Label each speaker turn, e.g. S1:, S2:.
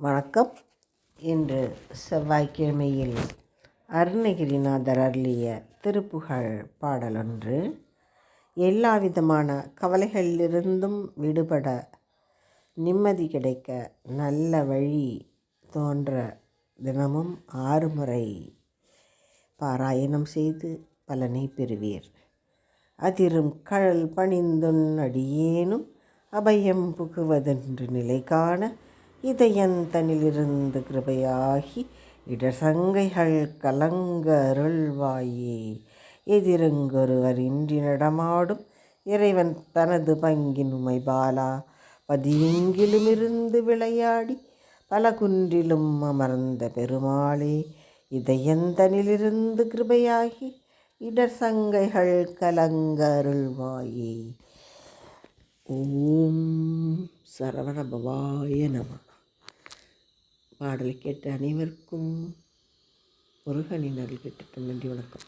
S1: வணக்கம். இன்று செவ்வாய்க்கிழமையில் அருணகிரிநாதர் அருளிய திருப்புகழ் பாடலொன்று. எல்லா விதமான கவலைகளிலிருந்தும் விடுபட, நிம்மதி கிடைக்க நல்ல வழி தோன்ற தினமும் 6 முறை பாராயணம் செய்து பலனை பெறுவீர். அதிரும் கழல் பணிந்துன் அடியேனும் அபயம் புகுவதென்று நிலை காண, இதயந்தனிலிருந்து கிருபையாகி இடர்சங்கைகள் கலங்க அருள்வாயே. எதிரங்கொருவர் இன்றி நடமாடும் இறைவன் தனது பங்கின் உமைபாலா, பதியெங்கிலுமிருந்து விளையாடி பல குன்றிலும் அமர்ந்த பெருமாளே, இதயந்தனிலிருந்து கிருபையாகி இடர்சங்கைகள் கலங்க அருள்வாயே. ஓம் சரவண பவாய நம. பாடலை கேட்ட அனைவருக்கும் முருகனின் அருள் கேட்டு நன்றி. வணக்கம்.